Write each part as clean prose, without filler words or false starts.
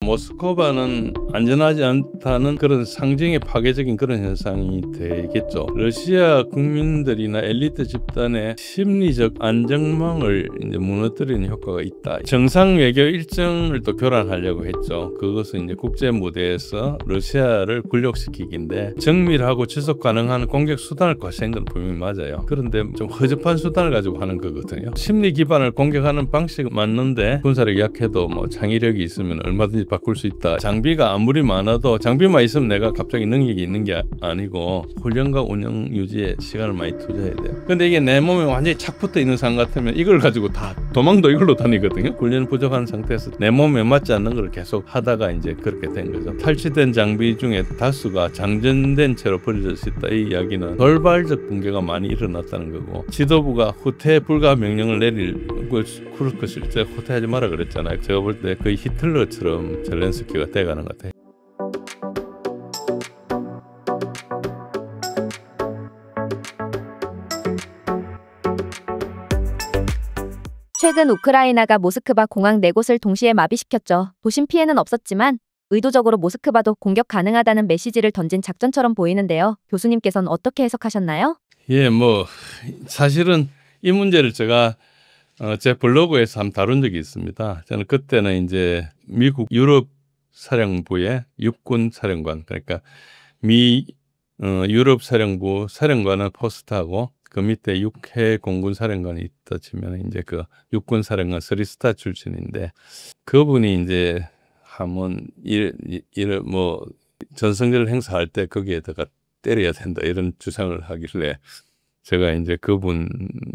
모스크바는 안전하지 않다는 그런 상징의 파괴적인 그런 현상이 되겠죠. 러시아 국민들이나 엘리트 집단의 심리적 안정망을 이제 무너뜨리는 효과가 있다. 정상 외교 일정을 또 교란하려고 했죠. 그것은 이제 국제 무대에서 러시아를 굴욕시키기인데 정밀하고 지속 가능한 공격 수단을 과시한 건 분명히 맞아요. 그런데 좀 허접한 수단을 가지고 하는 거거든요. 심리 기반을 공격하는 방식은 맞는데 군사력이 약해도 뭐 창의력이 있으면 얼마든지 바꿀 수 있다. 장비가 아무리 많아도 장비만 있으면 내가 갑자기 능력이 있는 게 아니고 훈련과 운영 유지에 시간을 많이 투자해야 돼요. 근데 이게 내 몸에 완전히 착 붙어 있는 상황 같으면 이걸 가지고 다 도망도 이걸로 다니거든요. 훈련 부족한 상태에서 내 몸에 맞지 않는 걸 계속 하다가 이제 그렇게 된 거죠. 탈취된 장비 중에 다수가 장전된 채로 버려질 수 있다. 이 이야기는 돌발적 붕괴가 많이 일어났다는 거고, 지도부가 후퇴 불가 명령을 내릴 그렇고 실제 후퇴하지 마라 그랬잖아요. 제가 볼 때 거의 히틀러처럼 젤렌스키가 돼가는 것 같아요. 최근 우크라이나가 모스크바 공항 4곳을 동시에 마비시켰죠. 도심 피해는 없었지만 의도적으로 모스크바도 공격 가능하다는 메시지를 던진 작전처럼 보이는데요. 교수님께서는 어떻게 해석하셨나요? 예, 사실은 이 문제를 제가 제 블로그에서 한번 다룬 적이 있습니다. 저는 그때는 이제 미국 유럽 사령부의 육군 사령관, 그러니까 유럽 사령부 사령관은 포스트하고 그 밑에 육해 공군 사령관이 있다 치면 이제 그 육군 사령관 3스타 출신인데, 그분이 이제 한번 전성기를 행사할 때 거기에다가 때려야 된다 이런 주장을 하길래 제가 이제 그분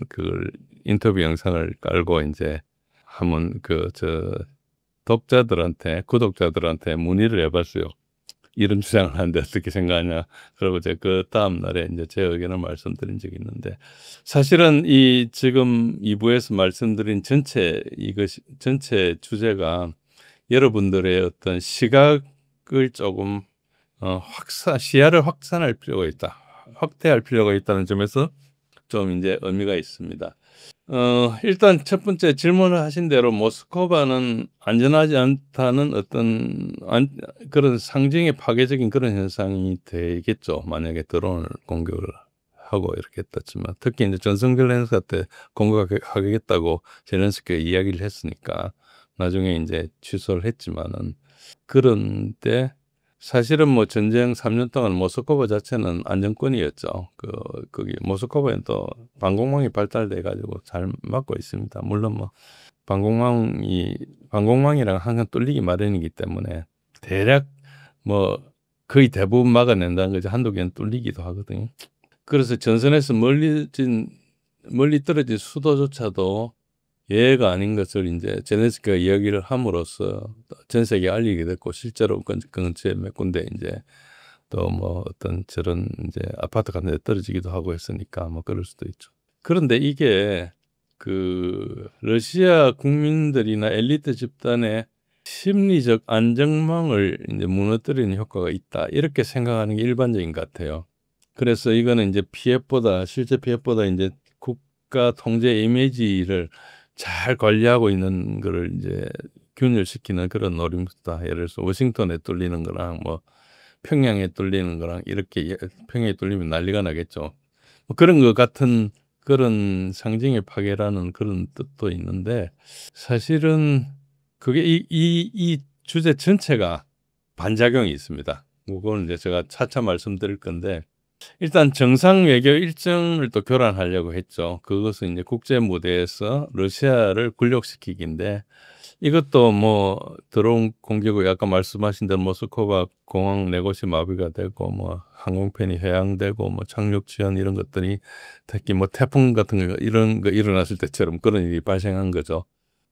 그걸 인터뷰 영상을 깔고 이제 한번 구독자들한테 문의를 해봤어요. 이런 주장을 하는데 어떻게 생각하냐. 그리고 제가 그 다음 날에 이제 제 의견을 말씀드린 적이 있는데, 사실은 이 지금 2부에서 말씀드린 전체 주제가 여러분들의 어떤 시각을 조금 시야를 확산할 필요가 있다. 확대할 필요가 있다는 점에서 좀 이제 의미가 있습니다. 일단 첫 번째 질문을 하신 대로 모스크바는 안전하지 않다는 어떤 그런 상징의 파괴적인 그런 현상이 되겠죠. 만약에 드론을 공격을 하고 이렇게 했다지만, 특히 이제 전성기 행사 때 공격하겠다고 젤렌스키가 이야기를 했으니까 나중에 이제 취소를 했지만은, 그런데 사실은 전쟁 3년 동안 모스크바 자체는 안정권이었죠. 거기 모스크바엔 또 방공망이 발달돼 가지고 잘 막고 있습니다. 물론 방공망이랑 항상 뚫리기 마련이기 때문에 대략 거의 대부분 막아낸다는 거죠. 한두 개는 뚫리기도 하거든요. 그래서 전선에서 멀리 떨어진 수도조차도 예가 아닌 것을 이제 젤렌스키가 이야기를 함으로써 전 세계에 알리게 됐고, 실제로 근처에 몇 군데 이제 또 어떤 저런 이제 아파트 같은 데 떨어지기도 하고 했으니까 그럴 수도 있죠. 그런데 이게 러시아 국민들이나 엘리트 집단의 심리적 안정망을 이제 무너뜨리는 효과가 있다. 이렇게 생각하는 게 일반적인 것 같아요. 그래서 이거는 이제 실제 피해보다 이제 국가 통제 이미지를 잘 관리하고 있는 거를 이제 균열시키는 그런 노림수다. 예를 들어서 워싱턴에 뚫리는 거랑 평양에 뚫리는 거랑 이렇게, 평양에 뚫리면 난리가 나겠죠. 그런 것 같은 그런 상징의 파괴라는 그런 뜻도 있는데, 사실은 그게 이 주제 전체가 반작용이 있습니다. 그건 이제 제가 차차 말씀드릴 건데, 일단 정상 외교 일정을 또 교란하려고 했죠. 그것은 이제 국제 무대에서 러시아를 굴욕시키기인데, 이것도 드론 공격을 아까 말씀하신 대로 모스크바 공항 4곳이 마비가 되고 항공편이 회항되고 착륙 지연 이런 것들이, 특히 태풍 같은 거 이런 거 일어났을 때처럼 그런 일이 발생한 거죠.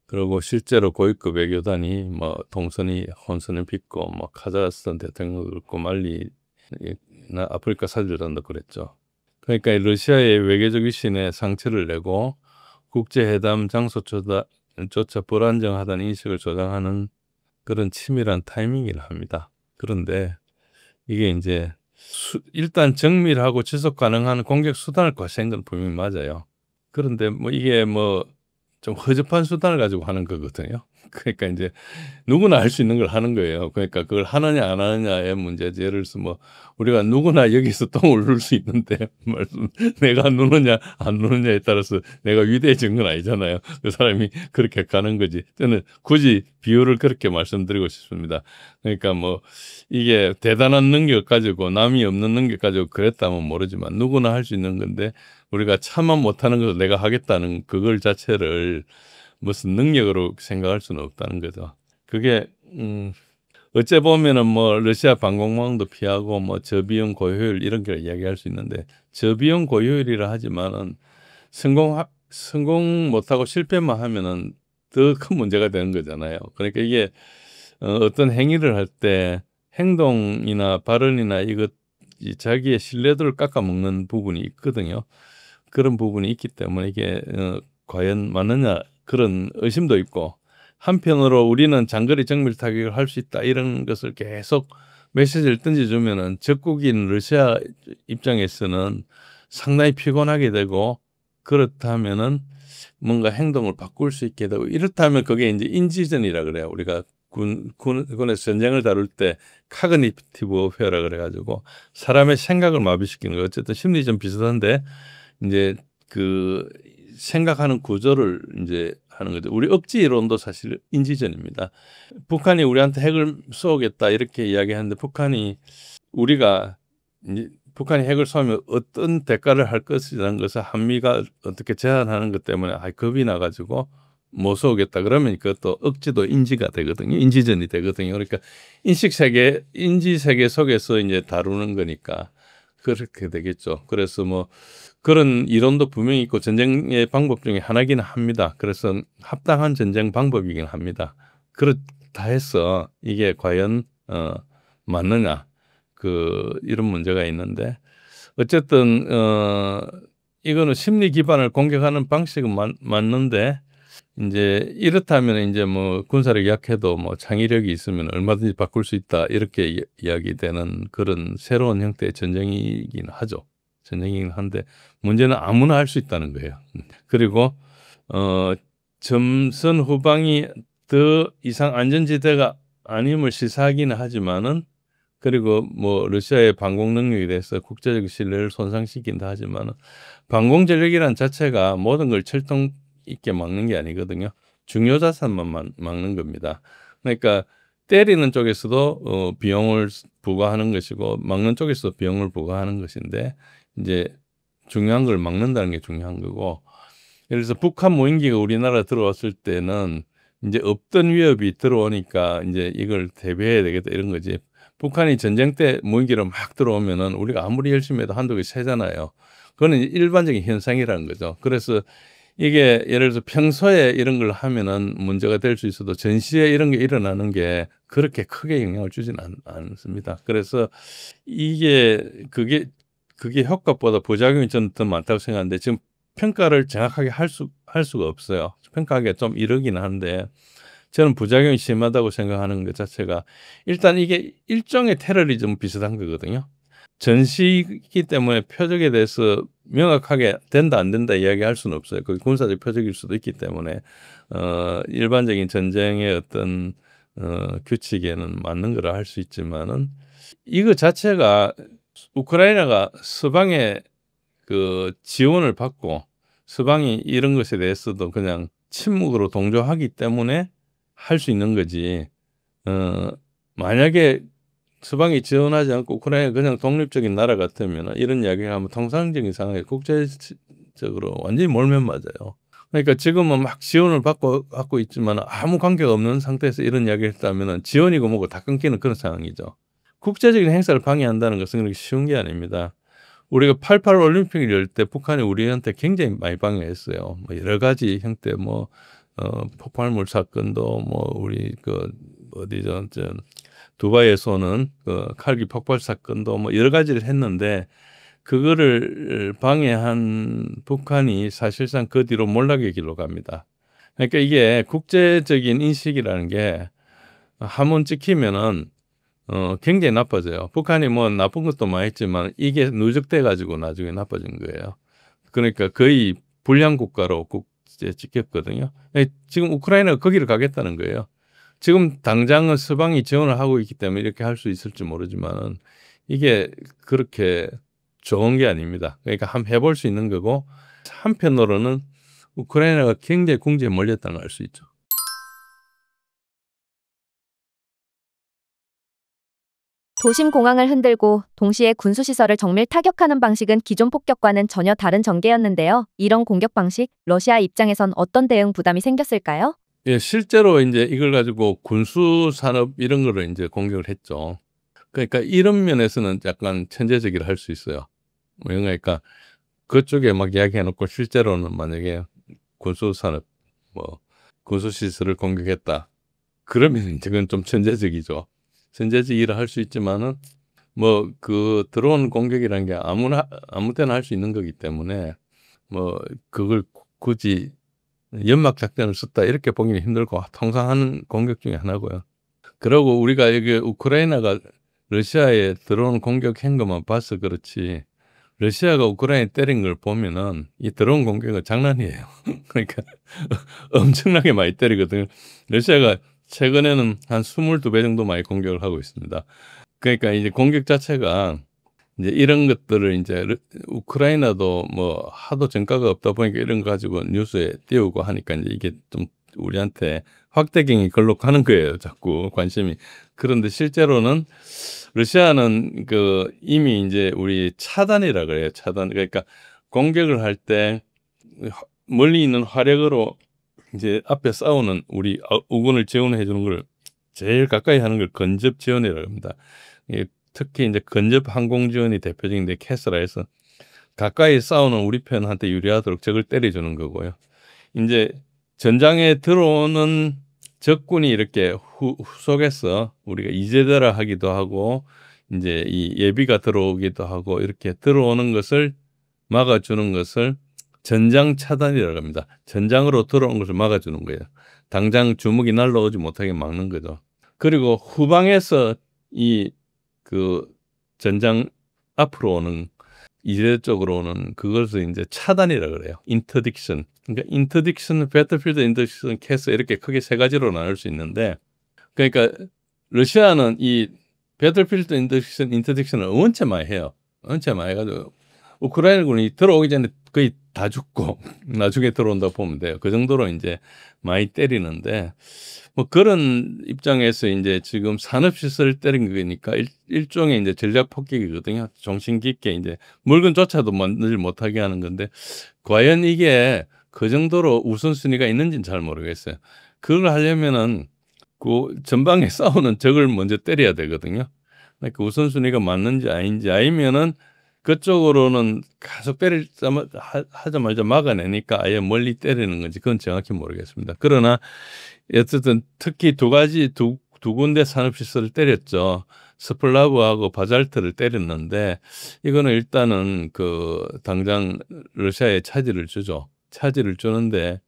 그리고 실제로 고위급 외교단이 동선이 혼선을 빚고 카자흐스탄 대통령도 그렇고 말리나 아프리카 사절단도 그랬죠. 그러니까 러시아의 외교적 위신에 상처를 내고 국제회담 장소조차 불안정하다는 인식을 조장하는 그런 치밀한 타이밍이라 합니다. 그런데 이게 이제 일단 정밀하고 지속 가능한 공격 수단을 과시한 건 분명히 맞아요. 그런데 이게 좀 허접한 수단을 가지고 하는 거거든요. 그러니까 이제 누구나 할 수 있는 걸 하는 거예요. 그러니까 그걸 하느냐 안 하느냐의 문제지. 예를 들어서 뭐 우리가 누구나 여기서 똥을 누를 수 있는데 말씀 내가 누느냐 안 누느냐에 따라서 내가 위대해진 건 아니잖아요. 그 사람이 그렇게 가는 거지. 저는 굳이 비유를 그렇게 말씀드리고 싶습니다. 그러니까 뭐 이게 대단한 능력 가지고 남이 없는 능력 가지고 그랬다면 모르지만 누구나 할 수 있는 건데 우리가 차마 못하는 것을 내가 하겠다는 그걸 자체를 무슨 능력으로 생각할 수는 없다는 거죠. 그게 어째 보면은 뭐 러시아 방공망도 피하고 뭐 저비용 고효율 이런 걸 이야기할 수 있는데 저비용 고효율이라 하지만은 성공 못하고 실패만 하면은 더 큰 문제가 되는 거잖아요. 그러니까 이게 어떤 행위를 할 때 행동이나 발언이나 이것 자기의 신뢰도를 깎아먹는 부분이 있거든요. 그런 부분이 있기 때문에 이게 과연 맞느냐 그런 의심도 있고 한편으로 우리는 장거리 정밀 타격을 할 수 있다 이런 것을 계속 메시지를 던져주면은 적국인 러시아 입장에서는 상당히 피곤하게 되고 그렇다면은 뭔가 행동을 바꿀 수 있게 되고 이렇다면 그게 이제 인지전이라 그래요. 우리가 군에서 전쟁을 다룰 때 카그니티브 워페어라 그래가지고 사람의 생각을 마비시키는 거 어쨌든 심리전 비슷한데 이제 그 생각하는 구조를 이제 하는 거죠. 우리 억지 이론도 사실 인지전입니다. 북한이 우리한테 핵을 쏘겠다 이렇게 이야기하는데 우리가 이제 북한이 핵을 쏘면 어떤 대가를 할 것이라는 것을 한미가 어떻게 제한하는 것 때문에 겁이 나가지고 못 쏘겠다 그러면 그것도 억지도 인지가 되거든요. 인지전이 되거든요. 그러니까 인지 세계 속에서 이제 다루는 거니까 그렇게 되겠죠. 그래서 뭐 그런 이론도 분명히 있고 전쟁의 방법 중에 하나이긴 합니다. 그래서 합당한 전쟁 방법이긴 합니다. 그렇다 해서 이게 과연 맞느냐 이런 문제가 있는데 어쨌든 이거는 심리 기반을 공격하는 방식은 맞는데 이제 이렇다면 이제 뭐 군사력 약해도 뭐 창의력이 있으면 얼마든지 바꿀 수 있다 이렇게 이야기되는 그런 새로운 형태의 전쟁이긴 하죠. 전쟁이긴 한데 문제는 아무나 할 수 있다는 거예요. 그리고 점선 후방이 더 이상 안전지대가 아님을 시사하기는 하지만은 그리고 뭐 러시아의 방공 능력에 대해서 국제적 신뢰를 손상시킨다 하지만은 방공 전력이란 자체가 모든 걸 철통 있게 막는 게 아니거든요. 중요 자산만 막는 겁니다. 그러니까 때리는 쪽에서도 비용을 부과하는 것이고 막는 쪽에서도 비용을 부과하는 것인데 이제 중요한 걸 막는다는 게 중요한 거고 예를 들어서 북한 무인기가 우리나라 들어왔을 때는 이제 없던 위협이 들어오니까 이제 이걸 대비해야 되겠다 이런 거지. 북한이 전쟁 때 무인기로 막 들어오면은 우리가 아무리 열심히 해도 한두 개 세잖아요. 그거는 일반적인 현상이라는 거죠. 그래서 이게 예를 들어서 평소에 이런 걸 하면은 문제가 될 수 있어도 전시에 이런 게 일어나는 게 그렇게 크게 영향을 주지는 않습니다. 그래서 그게 효과보다 부작용이 저는 더 많다고 생각하는데 지금 평가를 정확하게 할 수가 없어요. 평가하기가 좀 이르긴 한데 저는 부작용이 심하다고 생각하는 것 자체가 일단 이게 일종의 테러리즘 비슷한 거거든요. 전시이기 때문에 표적에 대해서 명확하게 된다 안 된다 이야기할 수는 없어요. 그게 군사적 표적일 수도 있기 때문에 일반적인 전쟁의 어떤 규칙에는 맞는 거라 할 수 있지만은 이거 자체가 우크라이나가 서방의 그 지원을 받고 서방이 이런 것에 대해서도 그냥 침묵으로 동조하기 때문에 할 수 있는 거지. 만약에 서방이 지원하지 않고 우크라이나가 그냥 독립적인 나라 같으면 이런 이야기를 하면 통상적인 상황에 국제적으로 완전히 몰면 맞아요. 그러니까 지금은 막 지원을 받고 있지만 아무 관계가 없는 상태에서 이런 이야기를 했다면 지원이고 뭐고 다 끊기는 그런 상황이죠. 국제적인 행사를 방해한다는 것은 그렇게 쉬운 게 아닙니다. 우리가 88 올림픽을 열 때 북한이 우리한테 굉장히 많이 방해했어요. 뭐 여러 가지 형태 폭발물 사건도 뭐 우리 어디죠? 두바이에서는 칼기 폭발 사건도 뭐 여러 가지를 했는데 그거를 방해한 북한이 사실상 그 뒤로 몰락의 길로 갑니다. 그러니까 이게 국제적인 인식이라는 게 한번 찍히면은 굉장히 나빠져요. 북한이 뭐 나쁜 것도 많이 했지만 이게 누적돼 가지고 나중에 나빠진 거예요. 그러니까 거의 불량 국가로 이제 찍혔거든요. 지금 우크라이나가 거기를 가겠다는 거예요. 지금 당장은 서방이 지원을 하고 있기 때문에 이렇게 할 수 있을지 모르지만은 이게 그렇게 좋은 게 아닙니다. 그러니까 한번 해볼 수 있는 거고 한편으로는 우크라이나가 굉장히 궁지에 몰렸다는 걸 알 수 있죠. 도심 공항을 흔들고 동시에 군수시설을 정밀 타격하는 방식은 기존 폭격과는 전혀 다른 전개였는데요. 이런 공격 방식, 러시아 입장에선 어떤 대응 부담이 생겼을까요? 예, 실제로 이제 이걸 가지고 군수 산업 이런 거를 이제 공격을 했죠. 그러니까 이런 면에서는 약간 천재적이라 할 수 있어요. 그러니까 그쪽에 막 이야기해놓고 실제로는 만약에 군수 산업, 뭐 군수 시설을 공격했다. 그러면 이제 그건 좀 천재적이죠. 천재적이라 할 수 있지만은 뭐 그 드론 공격이라는 게 아무 때나 할 수 있는 거기 때문에 뭐 그걸 굳이 연막 작전을 썼다 이렇게 보기는 힘들고 통상 하는 공격 중에 하나고요. 그리고 우리가 여기 우크라이나가 러시아에 드론 공격한 것만 봐서 그렇지 러시아가 우크라이나에 때린 걸 보면은 이 드론 공격은 장난이에요. 그러니까 엄청나게 많이 때리거든요. 러시아가 최근에는 한 22배 정도 많이 공격을 하고 있습니다. 그러니까 이제 공격 자체가 이제 이런 것들을 이제 우크라이나도 뭐 하도 전가가 없다 보니까 이런 거 가지고 뉴스에 띄우고 하니까 이제 이게 좀 우리한테 확대경이 걸로 가는 거예요. 자꾸 관심이. 그런데 실제로는 러시아는 그 이미 이제 우리 차단이라 그래요. 차단. 그러니까 공격을 할 때 멀리 있는 화력으로 이제 앞에 싸우는 우리 우군을 지원해 주는 걸 제일 가까이 하는 걸 근접 지원이라고 합니다. 특히 이제 근접 항공 지원이 대표적인데 캐스라에서 가까이 싸우는 우리 편한테 유리하도록 적을 때려주는 거고요. 이제 전장에 들어오는 적군이 이렇게 후속에서 우리가 이제대라 하기도 하고 이제 이 예비가 들어오기도 하고 이렇게 들어오는 것을 막아주는 것을 전장 차단이라고 합니다. 전장으로 들어온 것을 막아주는 거예요. 당장 주먹이 날라오지 못하게 막는 거죠. 그리고 후방에서 이 그 전장 앞으로 오는 이제 쪽으로 오는 그것을 이제 차단이라고 그래요. 인터딕션. 그러니까 인터딕션, 배틀필드 인터딕션, 캐스 이렇게 크게 세 가지로 나눌 수 있는데 그러니까 러시아는 이 배틀필드 인터딕션을 원체 많이 해요. 원체 많이 해가지고 우크라이나군이 들어오기 전에 거의 다 죽고 나중에 들어온다고 보면 돼요. 그 정도로 이제 많이 때리는데 뭐 그런 입장에서 이제 지금 산업시설을 때린 거니까 일종의 이제 전략 폭격이거든요. 정신 깊게 이제 물건조차도 만들지 못하게 하는 건데 과연 이게 그 정도로 우선순위가 있는지는 잘 모르겠어요. 그걸 하려면은 그 전방에 싸우는 적을 먼저 때려야 되거든요. 그러니까 우선순위가 맞는지 아닌지 아니면은 그쪽으로는 계속 하자마자 막아내니까 아예 멀리 때리는 건지 그건 정확히 모르겠습니다. 그러나 어쨌든 특히 두 군데 산업시설을 때렸죠. 스플라브하고 바잘트를 때렸는데 이거는 일단은 그 당장 러시아에 차질을 주죠. 차질을 주는데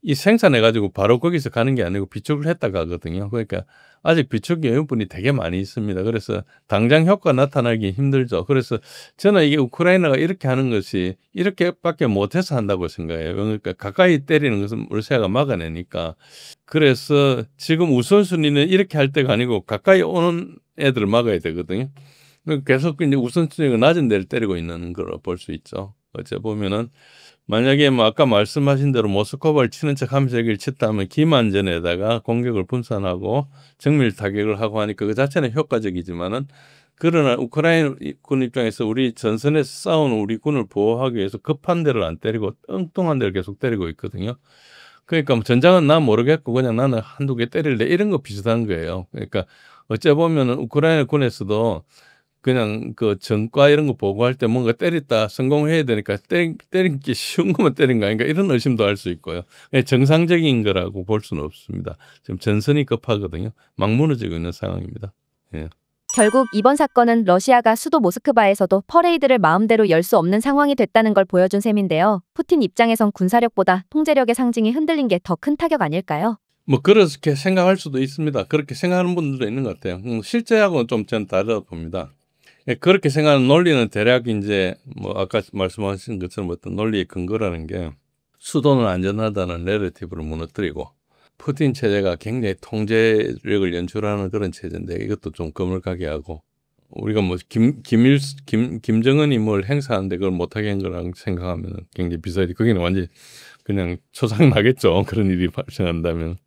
이 생산해가지고 바로 거기서 가는 게 아니고 비축을 했다 가거든요. 그러니까 아직 비축 여유분이 되게 많이 있습니다. 그래서 당장 효과 나타나기 힘들죠. 그래서 저는 이게 우크라이나가 이렇게 하는 것이 이렇게밖에 못해서 한다고 생각해요. 그러니까 가까이 때리는 것은 러시아가 막아내니까. 그래서 지금 우선순위는 이렇게 할 때가 아니고 가까이 오는 애들을 막아야 되거든요. 계속 이제 우선순위가 낮은 데를 때리고 있는 걸 볼 수 있죠. 어째 보면은 만약에 뭐 아까 말씀하신 대로 모스크바를 치는 척 하면서 여기를 쳤다면 기만전에다가 공격을 분산하고 정밀 타격을 하고 하니까 그 자체는 효과적이지만은 그러나 우크라이나 군 입장에서 우리 전선에서 싸우는 우리 군을 보호하기 위해서 급한 데를 안 때리고 엉뚱한 데를 계속 때리고 있거든요. 그러니까 뭐 전장은 난 모르겠고 그냥 나는 한두 개 때릴래 이런 거 비슷한 거예요. 그러니까 어째 보면은 우크라이나 군에서도 그냥 그 전과 이런 거 보고할 때 뭔가 때렸다 성공해야 되니까 때린 게 쉬운 것만 때린 거 아닌가 이런 의심도 할 수 있고요. 정상적인 거라고 볼 수는 없습니다. 지금 전선이 급하거든요. 막 무너지고 있는 상황입니다. 예. 결국 이번 사건은 러시아가 수도 모스크바에서도 퍼레이드를 마음대로 열 수 없는 상황이 됐다는 걸 보여준 셈인데요. 푸틴 입장에선 군사력보다 통제력의 상징이 흔들린 게 더 큰 타격 아닐까요? 뭐 그렇게 생각할 수도 있습니다. 그렇게 생각하는 분들도 있는 것 같아요. 실제하고는 좀 전 다르다 봅니다. 그렇게 생각하는 논리는 대략 이제 뭐 아까 말씀하신 것처럼 어떤 논리의 근거라는 게 수도는 안전하다는 내러티브를 무너뜨리고 푸틴 체제가 굉장히 통제력을 연출하는 그런 체제인데 이것도 좀 거물하게 하고 우리가 뭐 김정은이 뭘 행사하는데 그걸 못하게 한 거랑 생각하면 굉장히 비슷하지. 거기는 완전히 그냥 초상 나겠죠. 그런 일이 발생한다면.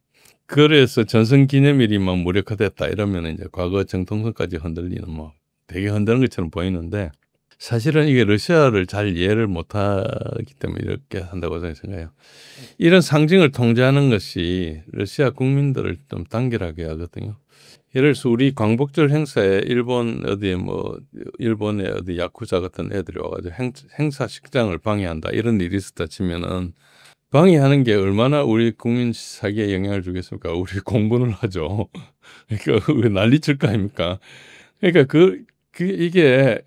그래서 전승기념일이 막 무력화됐다 이러면 이제 과거 정통성까지 흔들리는 뭐 되게 흔드는 것처럼 보이는데 사실은 이게 러시아를 잘 이해를 못하기 때문에 이렇게 한다고 저는 생각해요. 이런 상징을 통제하는 것이 러시아 국민들을 좀 단결하게 하거든요. 예를 들어서 우리 광복절 행사에 일본 어디에 뭐 일본의 어디 야쿠자 같은 애들이 와가지고 행사식장을 방해한다 이런 일이 있었다 치면은 방해하는 게 얼마나 우리 국민 사기에 영향을 주겠습니까? 우리 공부를 하죠. 그러니까 왜 난리칠 거 아닙니까? 그러니까 이게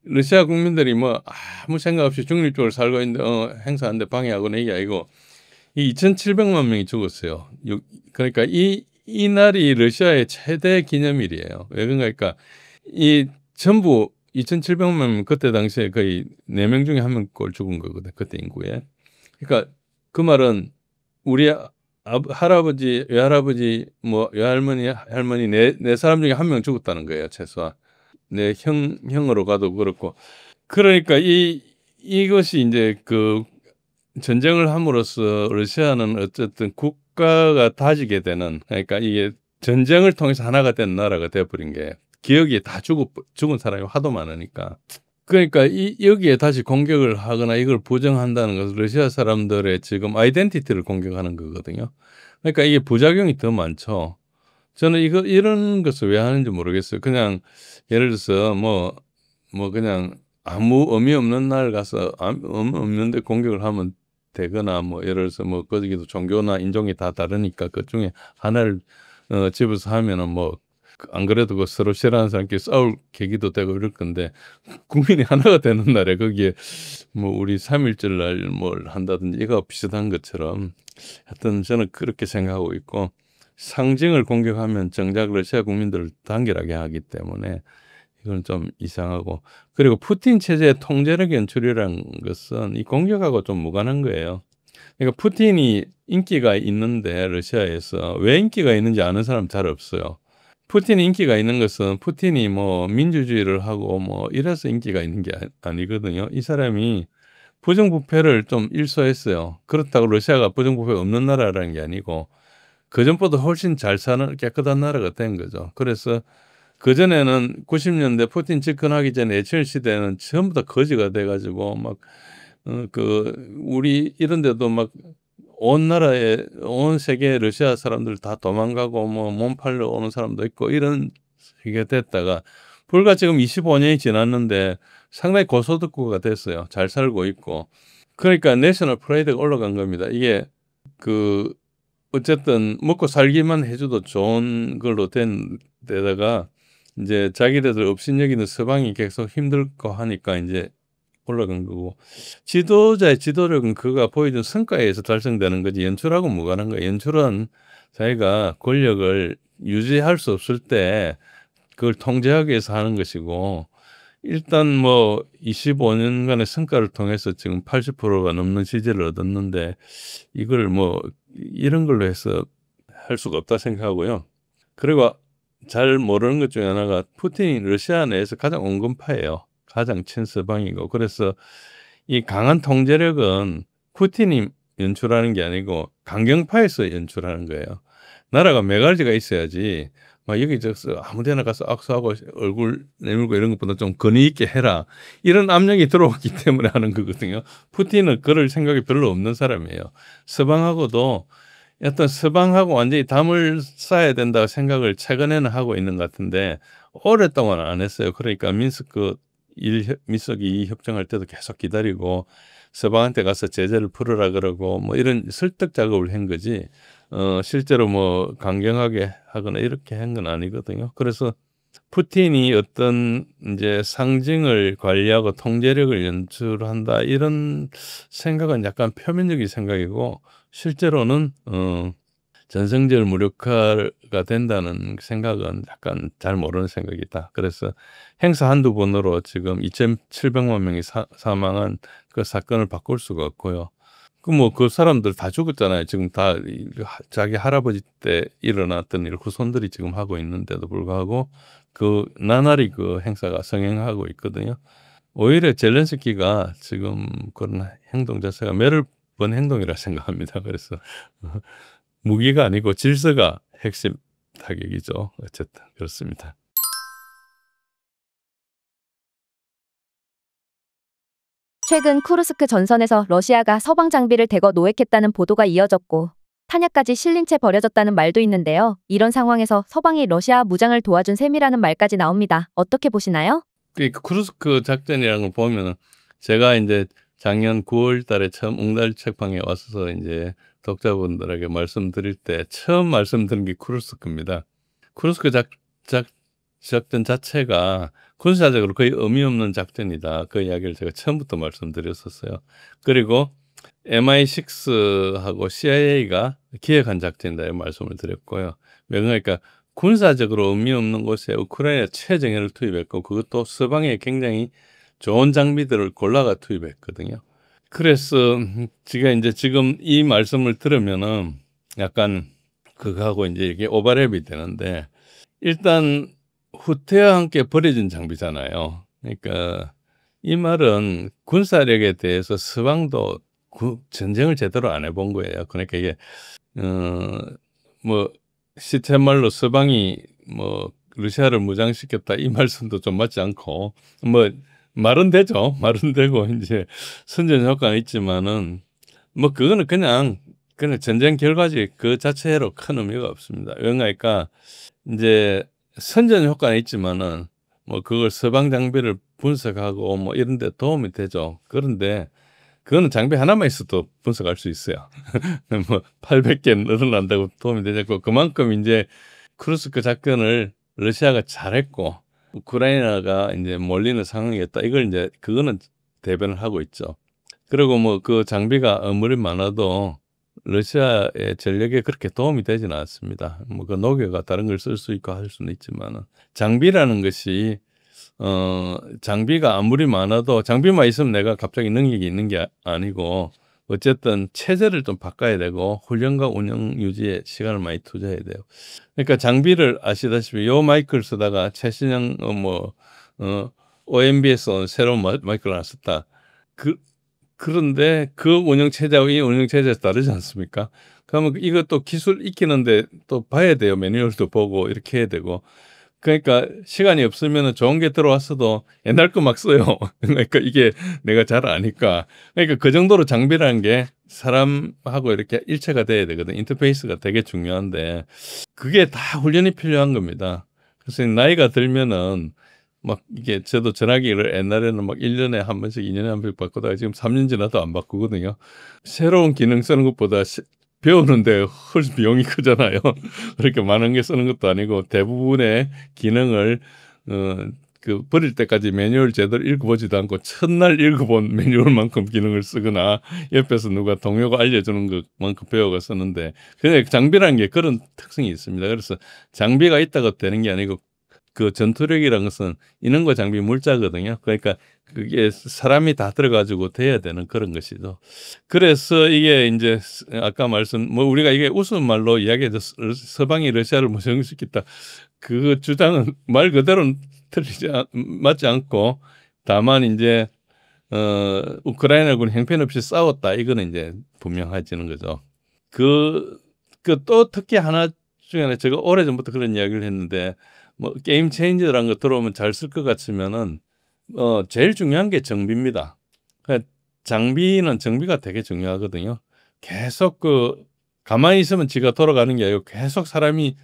러시아 국민들이 뭐 아무 생각 없이 중립적으로 살고 있는데 행사하는데 방해하거나 이게 아니고 이 2,700만 명이 죽었어요. 그러니까 이 날이 러시아의 최대 기념일이에요. 왜 그런가? 이 전부 2,700만 명 그때 당시에 거의 4명 중에 1명꼴 죽은 거거든. 그때 인구에. 그러니까 그 말은 우리 할아버지, 외할아버지, 뭐 외할머니, 할머니 네 사람 중에 1명 죽었다는 거예요. 최소한. 내 형으로 가도 그렇고. 그러니까 이것이 이제 그 전쟁을 함으로써 러시아는 어쨌든 국가가 다지게 되는 그러니까 이게 전쟁을 통해서 하나가 된 나라가 되어버린 게 기억이 다 죽은 사람이 하도 많으니까 그러니까 여기에 다시 공격을 하거나 이걸 부정한다는 것은 러시아 사람들의 지금 아이덴티티를 공격하는 거거든요. 그러니까 이게 부작용이 더 많죠. 저는 이런 것을 왜 하는지 모르겠어요. 그냥 예를 들어서 뭐 그냥 아무 의미 없는 날 가서 의미 없는데 공격을 하면 되거나 뭐 예를 들어서 뭐 거기도 종교나 인종이 다 다르니까 그 중에 하나를 집어서 하면은 뭐 안 그래도 그 서로 싫어하는 사람끼리 싸울 계기도 되고 이럴 건데 국민이 하나가 되는 날에 거기에 뭐 우리 3.1절 날 뭘 한다든지 이거 비슷한 것처럼 하여튼 저는 그렇게 생각하고 있고 상징을 공격하면 정작 러시아 국민들을 단결하게 하기 때문에 이건 좀 이상하고 그리고 푸틴 체제의 통제력 연출이라는 것은 이 공격하고 좀 무관한 거예요. 그러니까 푸틴이 인기가 있는데 러시아에서 왜 인기가 있는지 아는 사람 잘 없어요. 푸틴이 인기가 있는 것은 푸틴이 뭐 민주주의를 하고 뭐 이래서 인기가 있는 게 아니거든요. 이 사람이 부정부패를 좀 일소했어요. 그렇다고 러시아가 부정부패가 없는 나라라는 게 아니고 그전보다 훨씬 잘 사는 깨끗한 나라가 된 거죠. 그래서 그전에는 90년대 푸틴 집권하기 전에 예천 시대는 전부 다 거지가 돼가지고 막 우리 이런 데도 막 온 나라에 온 세계 러시아 사람들 다 도망가고 뭐 몸 팔러 오는 사람도 있고 이런 세계가 됐다가 불과 지금 25년이 지났는데 상당히 고소득국가 됐어요. 잘 살고 있고 그러니까 내셔널 프라이드가 올라간 겁니다. 이게 어쨌든 먹고 살기만 해줘도 좋은 걸로 된 데다가 이제 자기네들 업신여기는 서방이 계속 힘들고 하니까 이제 올라간 거고 지도자의 지도력은 그가 보여준 성과에 의해서 달성되는 거지 연출하고 무관한 거예요. 연출은 자기가 권력을 유지할 수 없을 때 그걸 통제하기 위해서 하는 것이고 일단 뭐 25년간의 성과를 통해서 지금 80%가 넘는 지지를 얻었는데 이걸 뭐 이런 걸로 해서 할 수가 없다 생각하고요. 그리고 잘 모르는 것 중에 하나가 푸틴이 러시아 내에서 가장 온건파예요. 가장 친서방이고 그래서 이 강한 통제력은 푸틴이 연출하는 게 아니고 강경파에서 연출하는 거예요. 나라가 메가지가 있어야지 막 여기저기서 아무데나 가서 악수하고 얼굴 내밀고 이런 것보다 좀 권위 있게 해라 이런 압력이 들어왔기 때문에 하는 거거든요. 푸틴은 그럴 생각이 별로 없는 사람이에요. 서방하고도 어떤 서방하고 완전히 담을 쌓아야 된다고 생각을 최근에는 하고 있는 것 같은데 오랫동안 안 했어요. 그러니까 민스크 민석이 협정할 때도 계속 기다리고 서방한테 가서 제재를 풀으라 그러고 뭐 이런 설득 작업을 한 거지 실제로 뭐 강경하게 하거나 이렇게 한 건 아니거든요. 그래서 푸틴이 어떤 이제 상징을 관리하고 통제력을 연출한다 이런 생각은 약간 표면적인 생각이고 실제로는 전성절 무력화가 된다는 생각은 약간 잘 모르는 생각이다. 그래서 행사 한두 번으로 지금 2,700만 명이 사망한 그 사건을 바꿀 수가 없고요. 그 사람들 다 죽었잖아요. 지금 다 자기 할아버지 때 일어났던 일 후손들이 지금 하고 있는데도 불구하고 나날이 그 행사가 성행하고 있거든요. 오히려 젤렌스키가 지금 그런 행동 자체가 매를 번 행동이라 생각합니다. 그래서 무기가 아니고 질서가 핵심 타격이죠. 어쨌든 그렇습니다. 최근 쿠르스크 전선에서 러시아가 서방 장비를 대거 노획했다는 보도가 이어졌고 탄약까지 실린 채 버려졌다는 말도 있는데요. 이런 상황에서 서방이 러시아 무장을 도와준 셈이라는 말까지 나옵니다. 어떻게 보시나요? 그 쿠르스크 작전이라는 걸 보면 제가 이제 작년 9월 달에 처음 웅달 책방에 와서 이제 독자분들에게 말씀드릴 때 처음 말씀드린 게 쿠르스크입니다. 쿠르스크 작전 자체가 군사적으로 거의 의미 없는 작전이다. 그 이야기를 제가 처음부터 말씀드렸었어요. 그리고 MI6하고 CIA가 기획한 작전이다 이 말씀을 드렸고요. 그러니까 군사적으로 의미 없는 곳에 우크라이나 최정예를 투입했고 그것도 서방에 굉장히 좋은 장비들을 골라가 투입했거든요. 그래서 제가 이제 지금 이 말씀을 들으면은 약간 그거하고 이제 이게 오버랩이 되는데 일단 후퇴와 함께 버려진 장비잖아요. 그러니까 이 말은 군사력에 대해서 서방도 전쟁을 제대로 안 해본 거예요. 그러니까 이게 뭐 시체말로 서방이 뭐 러시아를 무장시켰다 이 말씀도 좀 맞지 않고 뭐 말은 되죠. 말은 되고 이제 선전 효과는 있지만은 뭐 그거는 그냥 전쟁 결과지 그 자체로 큰 의미가 없습니다. 그러니까 이제 선전 효과는 있지만은 뭐 그걸 서방 장비를 분석하고 뭐 이런 데 도움이 되죠. 그런데 그거는 장비 하나만 있어도 분석할 수 있어요. 뭐 800개 늘어난다고 도움이 되고 그만큼 이제 쿠르스크 작전을 러시아가 잘했고 우크라이나가 이제 몰리는 상황이었다. 이걸 이제 그거는 대변을 하고 있죠. 그리고 뭐 그 장비가 아무리 많아도 러시아의 전력에 그렇게 도움이 되지는 않습니다. 뭐 그 녹여가 다른 걸 쓸 수 있고 할 수는 있지만은 장비라는 것이 장비가 아무리 많아도 장비만 있으면 내가 갑자기 능력이 있는 게 아니고 어쨌든 체제를 좀 바꿔야 되고 훈련과 운영 유지에 시간을 많이 투자해야 돼요. 그러니까 장비를 아시다시피 요 마이크를 쓰다가 최신형 OMB에서 새로운 마이크를 하나 썼다. 그런데 그 운영 체제하고 이 운영 체제에서 다르지 않습니까? 그러면 이것도 기술 익히는데 또 봐야 돼요. 매뉴얼도 보고 이렇게 해야 되고. 그러니까 시간이 없으면 좋은 게 들어왔어도 옛날 거 막 써요. 그러니까 이게 내가 잘 아니까. 그러니까 그 정도로 장비라는 게 사람하고 이렇게 일체가 돼야 되거든. 인터페이스가 되게 중요한데 그게 다 훈련이 필요한 겁니다. 그래서 나이가 들면은 막 이게 저도 전화기를 옛날에는 막 1년에 한 번씩 2년에 한 번씩 바꾸다가 지금 3년 지나도 안 바꾸거든요. 새로운 기능 쓰는 것보다 배우는데 훨씬 비용이 크잖아요. 그렇게 많은 게 쓰는 것도 아니고 대부분의 기능을 버릴 때까지 매뉴얼 제대로 읽어보지도 않고 첫날 읽어본 매뉴얼만큼 기능을 쓰거나 옆에서 누가 동료가 알려주는 것만큼 배워가 쓰는데 그냥 장비라는 게 그런 특성이 있습니다. 그래서 장비가 있다고 되는 게 아니고 그 전투력이라는 것은 인원과 장비 물자거든요. 그러니까 그게 사람이 다 들어가지고 돼야 되는 그런 것이죠. 그래서 이게 이제 아까 뭐 우리가 이게 웃음 말로 이야기해서 서방이 러시아를 무장시켰다. 그 주장은 말 그대로 맞지 않고 다만 이제 우크라이나군 형편없이 싸웠다. 이거는 이제 분명해지는 거죠. 또 특히 하나 중에 제가 오래전부터 그런 이야기를 했는데 뭐 게임 체인저라는 거 들어오면 잘 쓸 것 같으면은 제일 중요한 게 정비입니다. 그러니까 정비가 되게 중요하거든요. 계속 가만히 있으면 지가 돌아가는 게 아니고 계속 사람이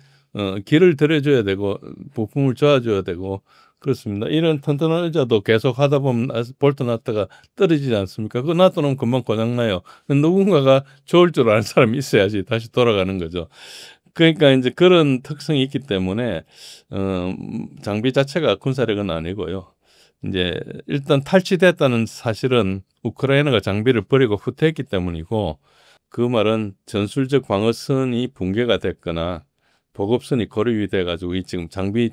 길을 들여줘야 되고 부품을 줘줘야 되고 그렇습니다. 이런 튼튼한 의자도 계속 하다 보면 볼트 놨다가 떨어지지 않습니까? 그거 놔두면 금방 고장나요. 누군가가 좋을 줄 아는 사람이 있어야지 다시 돌아가는 거죠. 그러니까 이제 그런 특성이 있기 때문에 장비 자체가 군사력은 아니고요. 이제 일단 탈취됐다는 사실은 우크라이나가 장비를 버리고 후퇴했기 때문이고 그 말은 전술적 방어선이 붕괴가 됐거나 보급선이 고립이 돼가지고 이 지금 장비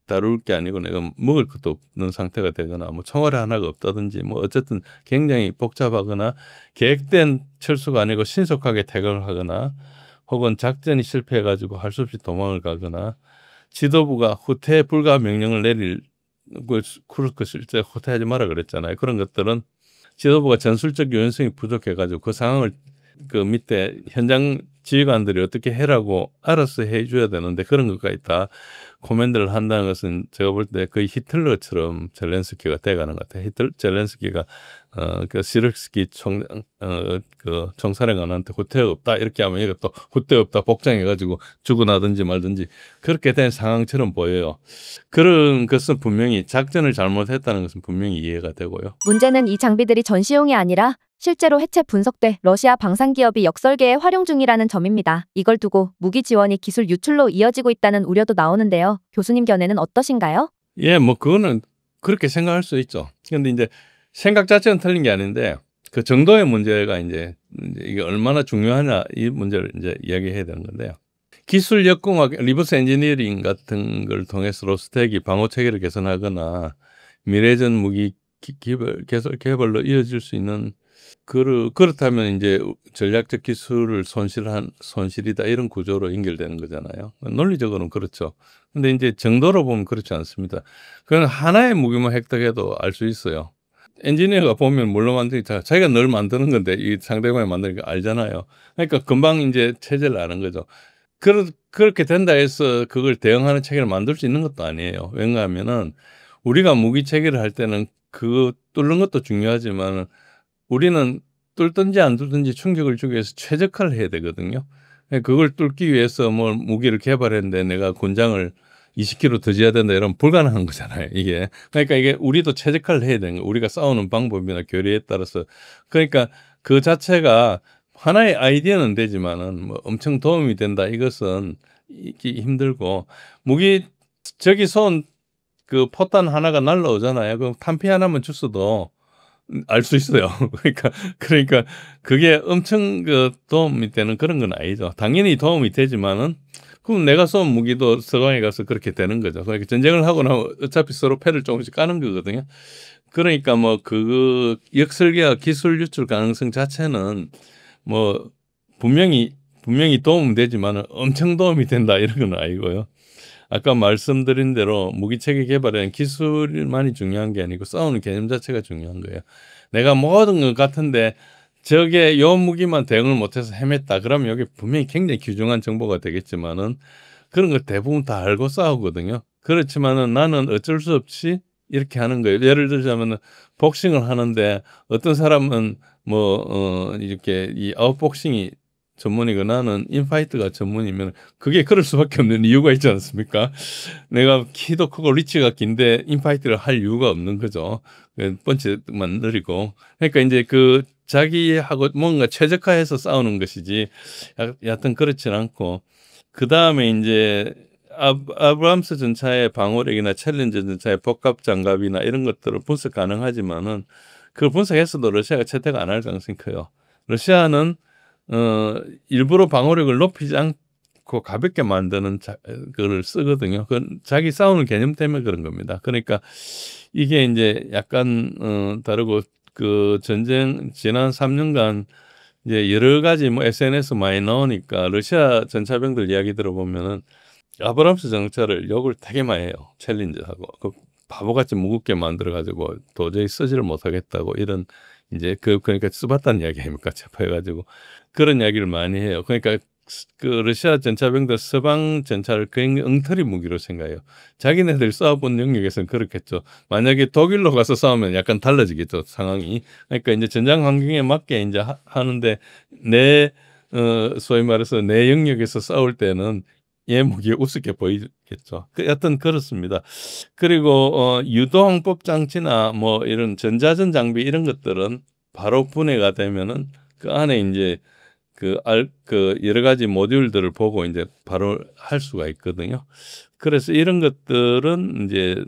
다룰 게 아니고 내가 먹을 것도 없는 상태가 되거나 뭐 총알이 하나가 없다든지 뭐 어쨌든 굉장히 복잡하거나 계획된 철수가 아니고 신속하게 퇴각을 하거나 혹은 작전이 실패해가지고 할 수 없이 도망을 가거나 지도부가 후퇴 불가 명령을 내릴 그렇게 실제 후퇴하지 마라 그랬잖아요. 그런 것들은 지도부가 전술적 요연성이 부족해가지고 그 상황을 그 밑에 현장 지휘관들이 어떻게 해라고 알아서 해줘야 되는데 그런 것까지 다 코멘트를 한다는 것은 제가 볼 때 거의 히틀러처럼 젤렌스키가 돼가는 것 같아요. 젤렌스키가 그 시르스키 그 총사령관한테 후퇴가 없다 이렇게 하면 얘가 또 후퇴 없다 복장해가지고 죽어나든지 말든지 그렇게 된 상황처럼 보여요. 그런 것은 분명히 작전을 잘못했다는 것은 분명히 이해가 되고요. 문제는 이 장비들이 전시용이 아니라 실제로 해체 분석돼 러시아 방산기업이 역설계에 활용 중이라는 점입니다. 이걸 두고 무기 지원이 기술 유출로 이어지고 있다는 우려도 나오는데요. 교수님 견해는 어떠신가요? 예, 뭐 그거는 그렇게 생각할 수 있죠. 근데 이제 생각 자체는 틀린 게 아닌데 그 정도의 문제가 이제 이게 얼마나 중요하냐 이 문제를 이제 이야기해야 되는 건데요. 기술 역공학, 리버스 엔지니어링 같은 걸 통해서 로스텍이 방어 체계를 개선하거나 미래전 무기 개발로 이어질 수 있는 그렇다면 이제 전략적 기술을 손실이다 이런 구조로 연결되는 거잖아요. 논리적으로는 그렇죠. 근데 이제 정도로 보면 그렇지 않습니다. 그건 하나의 무기만 획득해도 알 수 있어요. 엔지니어가 보면 뭘로 만드니까 자기가 늘 만드는 건데 이 상대방이 만드니까 알잖아요. 그러니까 금방 이제 체제를 아는 거죠. 그렇게 된다 해서 그걸 대응하는 체계를 만들 수 있는 것도 아니에요. 왜냐하면은 우리가 무기 체계를 할 때는 그 뚫는 것도 중요하지만 우리는 뚫든지 안 뚫든지 충격을 주기 위해서 최적화를 해야 되거든요. 그걸 뚫기 위해서 뭐 무기를 개발했는데 내가 군장을 20kg 더 지어야 된다 이러면 불가능한 거잖아요. 이게 그러니까 이게 우리도 최적화를 해야 되는 거예요. 우리가 싸우는 방법이나 교리에 따라서 그러니까 그 자체가 하나의 아이디어는 되지만은 뭐 엄청 도움이 된다 이것은 있기 힘들고 무기 저기 쏜 그 포탄 하나가 날라오잖아요. 그럼 탄피 하나만 줬어도 알 수 있어요. 그러니까 그게 엄청 그 도움이 되는 그런 건 아니죠. 당연히 도움이 되지만은 그럼 내가 쏜 무기도 서강에 가서 그렇게 되는 거죠. 그러니까 전쟁을 하고 나면 어차피 서로 패를 조금씩 까는 거거든요. 그러니까 뭐 그 역설계와 기술 유출 가능성 자체는 뭐 분명히 도움은 되지만은 엄청 도움이 된다 이런 건 아니고요. 아까 말씀드린 대로 무기체계 개발에는 기술만이 중요한 게 아니고 싸우는 개념 자체가 중요한 거예요. 내가 모든 것 같은데 저게 요 무기만 대응을 못해서 헤맸다. 그러면 여기 분명히 굉장히 귀중한 정보가 되겠지만은 그런 거 대부분 다 알고 싸우거든요. 그렇지만은 나는 어쩔 수 없이 이렇게 하는 거예요. 예를 들자면은 복싱을 하는데 어떤 사람은 뭐 이렇게 이 아웃복싱이 전문이고 나는 인파이트가 전문이면 그게 그럴 수밖에 없는 이유가 있지 않습니까? 내가 키도 크고 리치가 긴데 인파이트를 할 이유가 없는 거죠. 펀치만 느리고. 그러니까 이제 그 자기하고 뭔가 최적화해서 싸우는 것이지 여하튼 그렇진 않고 그다음에 이제 아브람스 전차의 방어력이나 챌린저 전차의 복합 장갑이나 이런 것들을 분석 가능하지만은 그걸 분석했어도 러시아가 채택 안 할 가능성이 커요. 러시아는 일부러 방어력을 높이지 않고 가볍게 만드는 그걸 쓰거든요. 그건 자기 싸우는 개념 때문에 그런 겁니다. 그러니까 이게 이제 약간 다르고 그 전쟁 지난 3년간 이제 여러 가지 뭐 SNS 많이 나오니까 러시아 전차병들 이야기 들어보면은 아브람스 전차를 욕을 되게 많이 해요. 챌린저하고 그 바보같이 무겁게 만들어 가지고 도저히 쓰지를 못하겠다고 이런 이제 그러니까 쓰봤다는 이야기 아닙니까? 체포해가지고 그런 이야기를 많이 해요. 그러니까 그 러시아 전차병들 서방 전차를 굉장히 엉터리 무기로 생각해요. 자기네들 싸워본 영역에서는 그렇겠죠. 만약에 독일로 가서 싸우면 약간 달라지겠죠 상황이. 그러니까 이제 전장 환경에 맞게 이제 하는데 내 소위 말해서 내 영역에서 싸울 때는 얘 무기가 우습게 보이겠죠. 여하튼 그렇습니다. 그리고 유도항법 장치나 뭐 이런 전자전 장비 이런 것들은 바로 분해가 되면은 그 안에 이제 그 여러 가지 모듈들을 보고 이제 바로 할 수가 있거든요. 그래서 이런 것들은 이제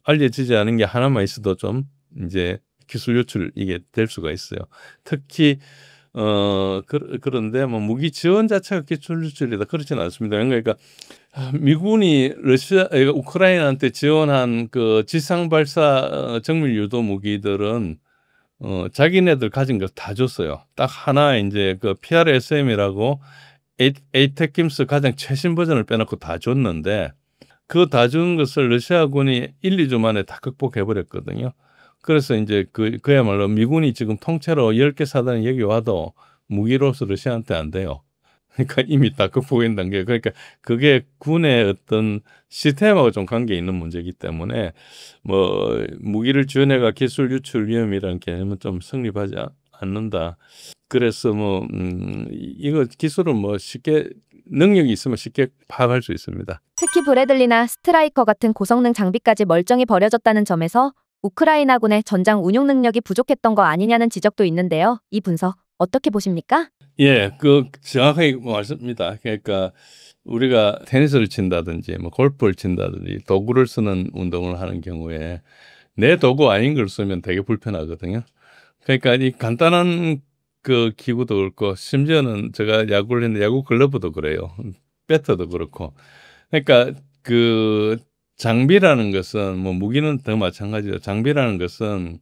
알려지지 않은 게 하나만 있어도 좀 이제 기술 유출 이게 될 수가 있어요. 특히 그런데 뭐 무기 지원 자체가 기술 유출이다 그렇지는 않습니다. 그러니까 미군이 우크라이나한테 지원한 그 지상 발사 정밀 유도 무기들은 자기네들 가진 걸 다 줬어요. 딱 하나 이제 그 PRSM이라고 에이테킴스 가장 최신 버전을 빼놓고 다 줬는데 그 다 준 것을 러시아군이 1-2주 만에 다 극복해 버렸거든요. 그래서 이제 그야말로 미군이 지금 통째로 10개 사단이 여기 와도 무기로서 러시아한테 안 돼요. 그러니까 이미 다 극복한 단계. 그러니까 그게 군의 어떤 시스템하고 좀 관계 있는 문제이기 때문에 뭐 무기를 지원해가 기술 유출 위험이라는 개념은 좀 성립하지 않는다. 그래서 뭐 이거 기술은 뭐 쉽게 능력이 있으면 쉽게 파악할 수 있습니다. 특히 브래들리나 스트라이커 같은 고성능 장비까지 멀쩡히 버려졌다는 점에서 우크라이나군의 전장 운용 능력이 부족했던 거 아니냐는 지적도 있는데요. 이 분석 어떻게 보십니까? 예, 정확하게 말씀입니다. 그러니까 우리가 테니스를 친다든지 뭐 골프를 친다든지 도구를 쓰는 운동을 하는 경우에 내 도구 아닌 걸 쓰면 되게 불편하거든요. 그러니까 이 간단한 그 기구도 그렇고 심지어는 제가 야구를 했는데 야구 글러브도 그래요. 배터도 그렇고. 그러니까 그 장비라는 것은 뭐 무기는 더 마찬가지죠. 장비라는 것은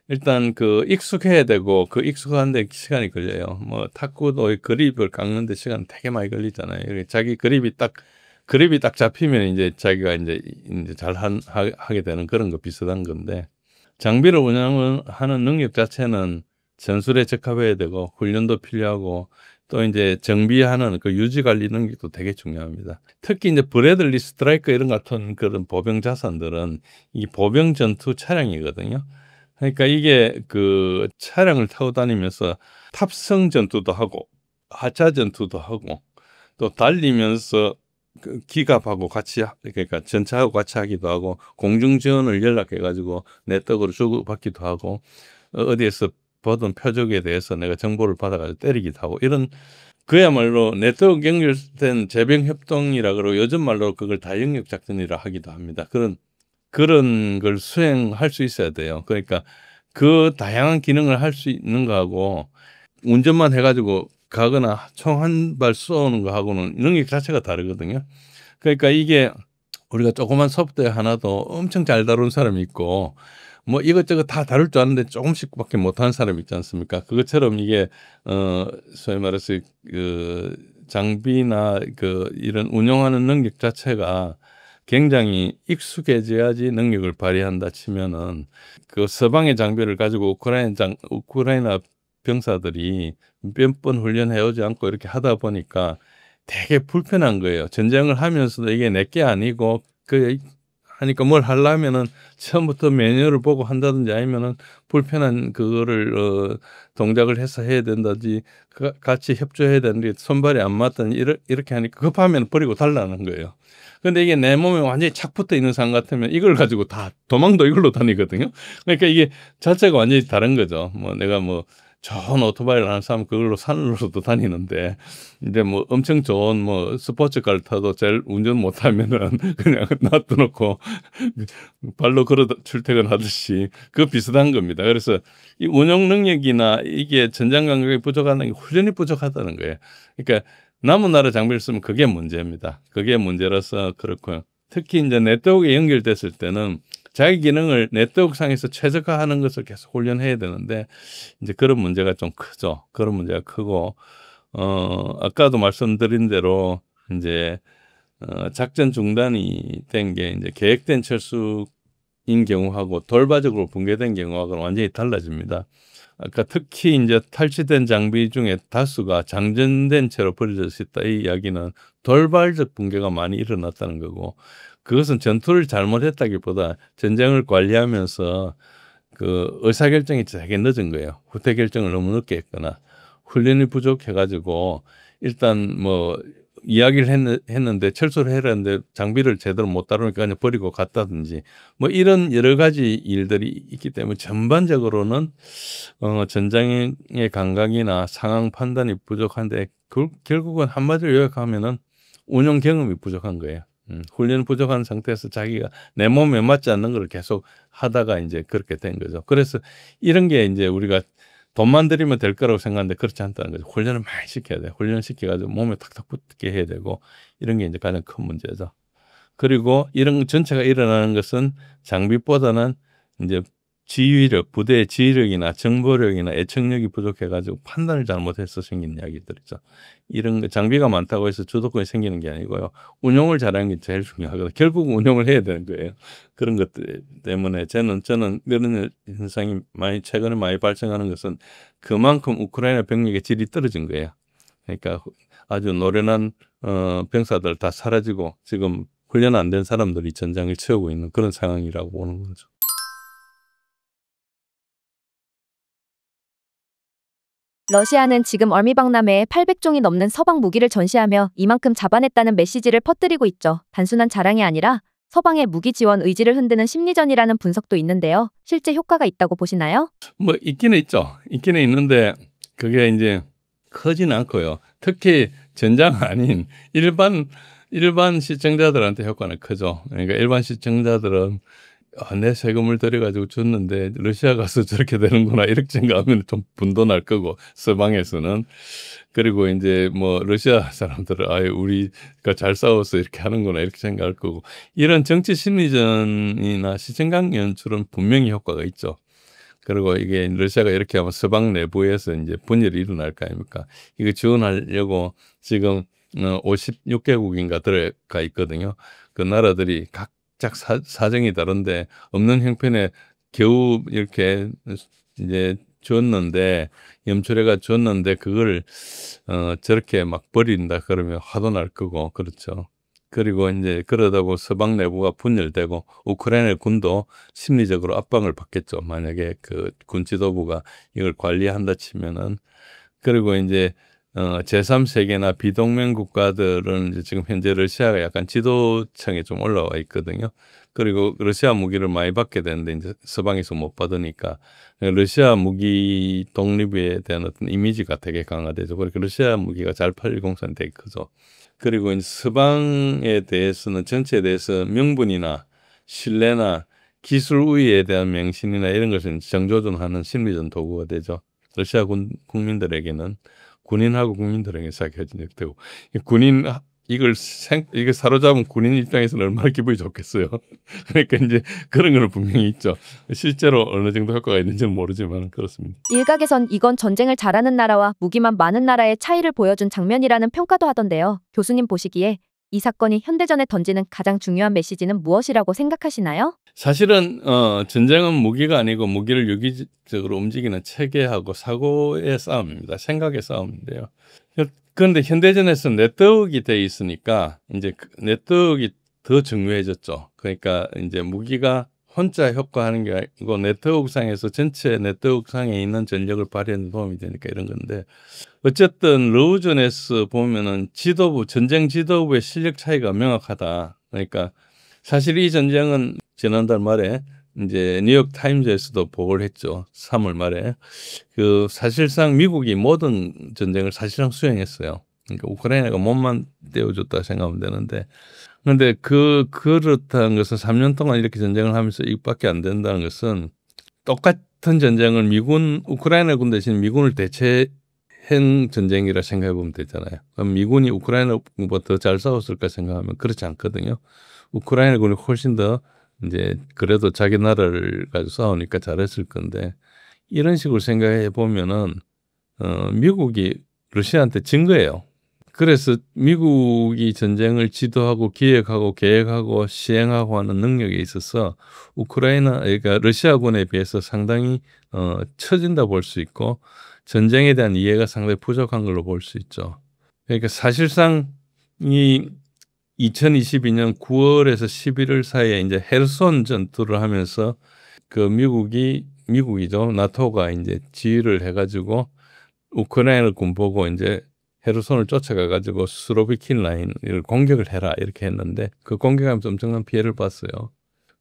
일단 익숙해야 되고 그 익숙한 데 시간이 걸려요. 뭐 탁구도 그립을 깎는 데 시간 되게 많이 걸리잖아요. 자기 그립이 딱 잡히면 이제 자기가 이제 잘 하게 되는 그런 거 비슷한 건데 장비를 운영하는 능력 자체는 전술에 적합해야 되고 훈련도 필요하고 또 이제 정비하는 그 유지 관리 능력도 되게 중요합니다. 특히 이제 브래들리 스트라이커 이런 같은 그런 보병 자산들은 이 보병 전투 차량이거든요. 그러니까 이게 그 차량을 타고 다니면서 탑승 전투도 하고 하차 전투도 하고 또 달리면서 기갑하고 같이 그러니까 전차하고 같이 하기도 하고 공중 지원을 연락해 가지고 네트워크로 주고받기도 하고 어디에서 보던 표적에 대해서 내가 정보를 받아가지고 때리기도 하고 이런 그야말로 네트워크 연결된 재병 협동이라 그러고 요즘 말로 그걸 다영역 작전이라 하기도 합니다. 그런 걸 수행할 수 있어야 돼요. 그러니까 그 다양한 기능을 할 수 있는 거하고 운전만 해가지고 가거나 총 한 발 쏘는 거하고는 능력 자체가 다르거든요. 그러니까 이게 우리가 조그만 소프트웨어 하나도 엄청 잘 다루는 사람이 있고 뭐 이것저것 다 다룰 줄 아는데 조금씩밖에 못하는 사람이 있지 않습니까? 그것처럼 이게 소위 말해서 장비나 이런 운영하는 능력 자체가 굉장히 익숙해져야지 능력을 발휘한다 치면은 그 서방의 장비를 가지고 우크라이나 병사들이 몇 번 훈련해 오지 않고 이렇게 하다 보니까 되게 불편한 거예요. 전쟁을 하면서도 이게 내게 아니고 하니까 뭘 하려면은 처음부터 매뉴얼을 보고 한다든지 아니면은 불편한 그거를 동작을 해서 해야 된다든지 같이 협조해야 되는데 손발이 안 맞다니 이렇게 하니까 급하면 버리고 달라는 거예요. 근데 이게 내 몸에 완전히 착 붙어 있는 사람 같으면 이걸 가지고 다 도망도 이걸로 다니거든요. 그러니까 이게 자체가 완전히 다른 거죠. 뭐 내가 뭐 좋은 오토바이를 하는 사람 그걸로 산으로도 다니는데 이제 뭐 엄청 좋은 뭐 스포츠카를 타도 제일 운전 못하면은 그냥 놔둬놓고 발로 걸어 출퇴근하듯이 그 비슷한 겁니다. 그래서 이 운영 능력이나 이게 전장 감각이 부족하다는 게 훈련이 부족하다는 거예요. 그러니까 남은 나라 장비를 쓰면 그게 문제입니다. 그게 문제라서 그렇고요. 특히 이제 네트워크에 연결됐을 때는 자기 기능을 네트워크 상에서 최적화하는 것을 계속 훈련해야 되는데 이제 그런 문제가 좀 크죠. 그런 문제가 크고 아까도 말씀드린 대로 이제 작전 중단이 된 게 이제 계획된 철수인 경우하고 돌발적으로 붕괴된 경우하고는 완전히 달라집니다. 아까 특히 이제 탈취된 장비 중에 다수가 장전된 채로 버려져 있다. 이 이야기는 돌발적 붕괴가 많이 일어났다는 거고 그것은 전투를 잘못했다기보다 전쟁을 관리하면서 그 의사결정이 되게 늦은 거예요. 후퇴 결정을 너무 늦게 했거나 훈련이 부족해가지고 일단 뭐 이야기를 했는데 철수를 해야 하는데 장비를 제대로 못 다루니까 그냥 버리고 갔다든지 뭐 이런 여러 가지 일들이 있기 때문에 전반적으로는 전장의 감각이나 상황 판단이 부족한데 결국은 한마디로 요약하면은 운용 경험이 부족한 거예요. 훈련 부족한 상태에서 자기가 내 몸에 맞지 않는 걸 계속 하다가 이제 그렇게 된 거죠. 그래서 이런 게 이제 우리가 돈만 들이면 될 거라고 생각하는데 그렇지 않다는 거죠. 훈련을 많이 시켜야 돼요. 훈련을 시켜가지고 몸에 탁탁 붙게 해야 되고 이런 게 이제 가장 큰 문제죠. 그리고 이런 전체가 일어나는 것은 장비보다는 이제 지휘력, 부대의 지휘력이나 정보력이나 애청력이 부족해가지고 판단을 잘못해서 생긴 이야기들이죠. 이런 장비가 많다고 해서 주도권이 생기는 게 아니고요. 운용을 잘하는 게 제일 중요하거든요. 결국 운용을 해야 되는 거예요. 그런 것들 때문에 저는 이런 현상이 최근에 많이 발생하는 것은 그만큼 우크라이나 병력의 질이 떨어진 거예요. 그러니까 아주 노련한 병사들 다 사라지고 지금 훈련 안 된 사람들이 전장을 채우고 있는 그런 상황이라고 보는 거죠. 러시아는 지금 얼미박람회에 800종이 넘는 서방 무기를 전시하며 이만큼 잡아냈다는 메시지를 퍼뜨리고 있죠. 단순한 자랑이 아니라 서방의 무기 지원 의지를 흔드는 심리전이라는 분석도 있는데요. 실제 효과가 있다고 보시나요? 뭐 있기는 있죠. 있기는 있는데 그게 이제 크진 않고요. 특히 전장 아닌 일반 시청자들한테 효과는 크죠. 그러니까 일반 시청자들은 내 세금을 들여가지고 줬는데 러시아 가서 저렇게 되는구나 이렇게 생각하면 좀 분도 날 거고 서방에서는. 그리고 이제 뭐 러시아 사람들은 아예 우리가 잘 싸워서 이렇게 하는구나 이렇게 생각할 거고 이런 정치 심리전이나 시청각 연출은 분명히 효과가 있죠. 그리고 이게 러시아가 이렇게 하면 서방 내부에서 이제 분열이 일어날 거 아닙니까? 이거 지원하려고 지금 56개국인가 들어가 있거든요. 그 나라들이 각자 사정이 다른데 없는 형편에 겨우 이렇게 이제 줬는데 염초래가 줬는데 그걸 저렇게 막 버린다 그러면 화도 날 거고 그렇죠. 그리고 이제 그러다고 서방 내부가 분열되고 우크라이나 군도 심리적으로 압박을 받겠죠. 만약에 그 군 지도부가 이걸 관리한다 치면은. 그리고 이제 제3세계나 비동맹 국가들은 이제 지금 현재 러시아가 약간 지도층에 좀 올라와 있거든요. 그리고 러시아 무기를 많이 받게 되는데 이제 서방에서 못 받으니까 러시아 무기 독립에 대한 어떤 이미지가 되게 강화되죠. 그리고 러시아 무기가 잘 팔릴 공산이 되게 크죠. 그리고 이제 서방에 대해서는 전체에 대해서 명분이나 신뢰나 기술 우위에 대한 맹신이나 이런 것을 정조준하는 심리전 도구가 되죠. 러시아 국민들에게는 군인하고 국민들에게 사기가 되고 군인 이게 사로잡은 군인 입장에서는 얼마나 기분이 좋겠어요. 그러니까 이제 그런 거는 분명히 있죠. 실제로 어느 정도 효과가 있는지는 모르지만 그렇습니다. 일각에선 이건 전쟁을 잘하는 나라와 무기만 많은 나라의 차이를 보여준 장면이라는 평가도 하던데요. 교수님 보시기에 이 사건이 현대전에 던지는 가장 중요한 메시지는 무엇이라고 생각하시나요? 사실은 전쟁은 무기가 아니고 무기를 유기적으로 움직이는 체계하고 사고의 싸움입니다. 생각의 싸움인데요. 그런데 현대전에서 네트워크가 돼 있으니까 이제 네트워크가 더 중요해졌죠. 그러니까 이제 무기가 혼자 효과하는 게 아니고 네트워크상에서 전체 네트워크상에 있는 전력을 발휘하는 도움이 되니까 이런 건데 어쨌든 러우전에서 보면은 전쟁 지도부의 실력 차이가 명확하다. 그러니까 사실 이 전쟁은 지난달 말에 이제 뉴욕 타임즈에서도 보고를 했죠. 3월 말에. 그 사실상 미국이 모든 전쟁을 사실상 수행했어요. 그러니까 우크라이나가 몸만 떼어줬다 생각하면 되는데. 그런데 그렇다는 것은 3년 동안 이렇게 전쟁을 하면서 이것밖에 안 된다는 것은 똑같은 전쟁을 우크라이나 군 대신 미군을 대체한 전쟁이라 생각해 보면 되잖아요. 그럼 미군이 우크라이나군보다 더 잘 싸웠을까 생각하면 그렇지 않거든요. 우크라이나 군이 훨씬 더 이제 그래도 자기 나라를 가지고 싸우니까 잘했을 건데 이런 식으로 생각해 보면은 미국이 러시아한테 진 거예요. 그래서 미국이 전쟁을 지도하고 기획하고 계획하고 시행하고 하는 능력에 있어서 그러니까 러시아군에 비해서 상당히 처진다 볼 수 있고 전쟁에 대한 이해가 상당히 부족한 걸로 볼 수 있죠. 그러니까 사실상 이 2022년 9월에서 11월 사이에 이제 헤르손 전투를 하면서 그 미국이죠. 나토가 이제 지휘를 해가지고 우크라이나 군 보고 이제 헤르손을 쫓아가가지고 스로비킨 라인을 공격을 해라 이렇게 했는데 그 공격하면서 엄청난 피해를 봤어요.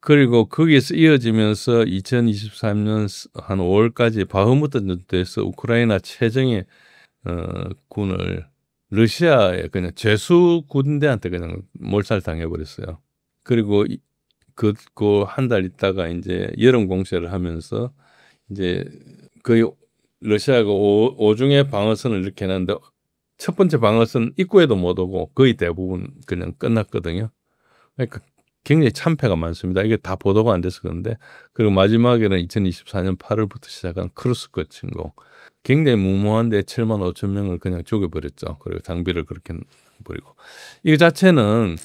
그리고 거기에서 이어지면서 2023년 한 5월까지 바흐무트 전투에서 우크라이나 최정예 군을 러시아의 그냥 죄수 군대한테 그냥 몰살당해 버렸어요. 그리고 그 한 달 있다가 이제 여름 공세를 하면서 이제 거의 러시아가 오중의 방어선을 이렇게 해놨는데 첫 번째 방어선 입구에도 못 오고 거의 대부분 그냥 끝났거든요. 그러니까 굉장히 참패가 많습니다. 이게 다 보도가 안 돼서 그런데 그리고 마지막에는 2024년 8월부터 시작한 크루스크 침공. 굉장히 무모한데 7만 5천 명을 그냥 죽여버렸죠. 그리고 장비를 그렇게 버리고. 이 자체는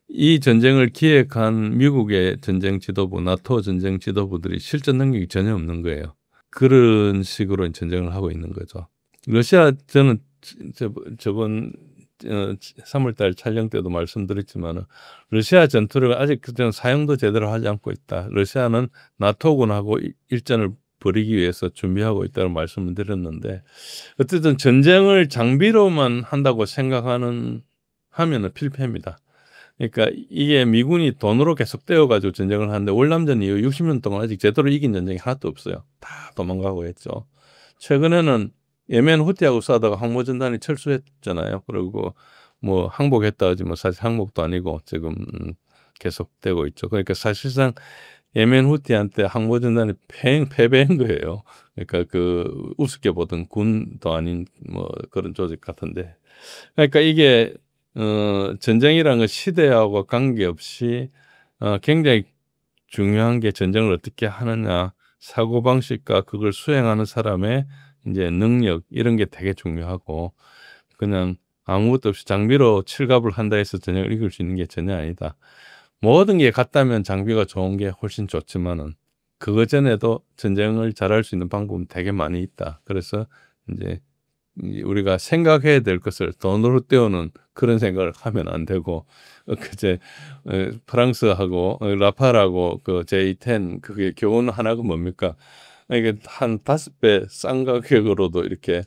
이 전쟁을 기획한 미국의 전쟁 지도부, 나토 전쟁 지도부들이 실전 능력이 전혀 없는 거예요. 그런 식으로 전쟁을 하고 있는 거죠. 러시아 저는 저번 3월달 촬영 때도 말씀드렸지만 러시아 전투를 아직 그때는 사용도 제대로 하지 않고 있다. 러시아는 나토군하고 일전을 벌이기 위해서 준비하고 있다는 말씀을 드렸는데 어쨌든 전쟁을 장비로만 한다고 하면은 필패입니다. 그러니까 이게 미군이 돈으로 계속 떼어가지고 전쟁을 하는데 월남전 이후 60년 동안 아직 제대로 이긴 전쟁이 하나도 없어요. 다 도망가고 했죠. 최근에는 예멘 후티하고 싸다가 항모전단이 철수했잖아요. 그리고 뭐 항복했다 하지 뭐 사실 항복도 아니고 지금 계속되고 있죠. 그러니까 사실상 예멘 후티한테 항모전단이 패배한 거예요. 그러니까 그 우습게 보던 군도 아닌 뭐 그런 조직 같은데. 그러니까 이게 전쟁이라는 건 시대하고 관계없이 굉장히 중요한 게 전쟁을 어떻게 하느냐, 사고방식과 그걸 수행하는 사람의 이제 능력 이런 게 되게 중요하고 그냥 아무것도 없이 장비로 칠갑을 한다 해서 전쟁을 이길 수 있는 게 전혀 아니다. 모든 게 같다면 장비가 좋은 게 훨씬 좋지만은 그거 전에도 전쟁을 잘할 수 있는 방법은 되게 많이 있다. 그래서 이제 우리가 생각해야 될 것을 돈으로 때우는 그런 생각을 하면 안 되고 그제 프랑스하고 라팔하고 그 J10 그게 교훈 하나가 뭡니까? 이게 한 5배 싼 가격으로도 이렇게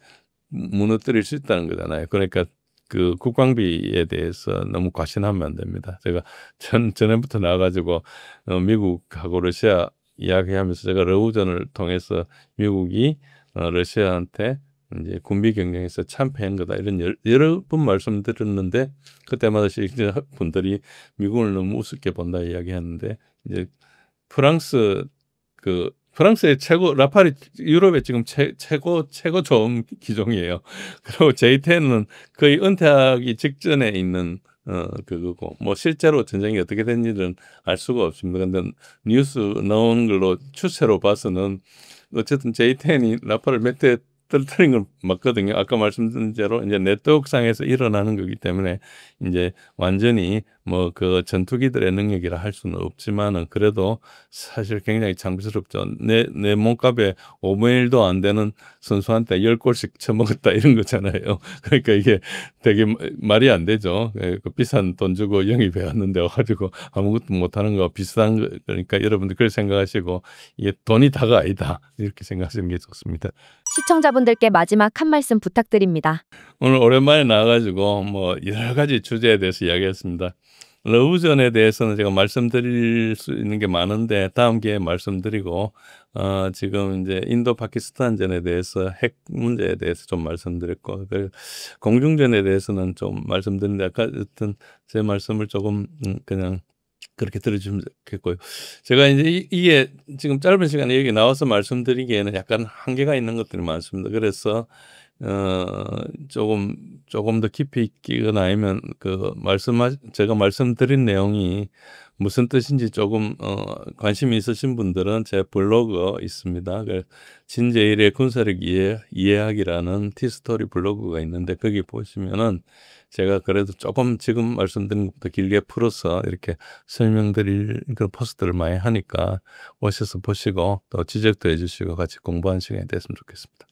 무너뜨릴 수 있다는 거잖아요. 그러니까 그 국방비에 대해서 너무 과신하면 안 됩니다. 제가 전에부터 나와가지고 미국하고 러시아 이야기하면서 제가 러우전을 통해서 미국이 러시아한테 이제 군비 경쟁에서 참패한 거다 이런 여러 번 말씀드렸는데 그때마다 분들이 미국을 너무 우습게 본다 이야기하는데 이제 프랑스의 최고 라팔이 유럽의 지금 최고 좋은 기종이에요. 그리고 J10은 거의 은퇴하기 직전에 있는 그거고 뭐 실제로 전쟁이 어떻게 된지는 알 수가 없습니다. 근데 뉴스 나온 걸로 추세로 봐서는 어쨌든 J10이 라팔을 몇 대 떨어뜨린 건 맞거든요. 아까 말씀드린 대로 이제 네트워크상에서 일어나는 거기 때문에 이제 완전히 뭐 그 전투기들의 능력이라 할 수는 없지만은 그래도 사실 굉장히 장비스럽죠. 내 몸값에 5분의 1도 안 되는 선수한테 10골씩 쳐먹었다 이런 거잖아요. 그러니까 이게 되게 말이 안 되죠. 그 비싼 돈 주고 영입해 왔는데 와가지고 아무것도 못하는 거 비싼 거 그러니까 여러분들 그렇게 생각하시고 이게 돈이 다가 아니다 이렇게 생각하시는 게 좋습니다. 시청자분들께 마지막 한 말씀 부탁드립니다. 오늘 오랜만에 나와가지고 뭐 여러 가지 주제에 대해서 이야기했습니다. 러브전에 대해서는 제가 말씀드릴 수 있는 게 많은데 다음 기회에 말씀드리고 지금 이제 인도 파키스탄전에 대해서 핵 문제에 대해서 좀 말씀드렸고 공중전에 대해서는 좀 말씀드렸는데 아까 어떤 제 말씀을 조금 그냥 그렇게 들어주시면 좋겠고요. 제가 이제 이게 지금 짧은 시간에 여기 나와서 말씀드리기에는 약간 한계가 있는 것들이 많습니다. 그래서 조금 더 깊이 있거나 아니면 제가 말씀드린 내용이 무슨 뜻인지 조금 관심이 있으신 분들은 제 블로그 있습니다. 진제일의 군사력 이해하기라는 티스토리 블로그가 있는데 거기 보시면은 제가 그래도 조금 지금 말씀드린 것보다 길게 풀어서 이렇게 설명드릴 그런 포스트를 많이 하니까 오셔서 보시고 또 지적도 해주시고 같이 공부하는 시간이 됐으면 좋겠습니다.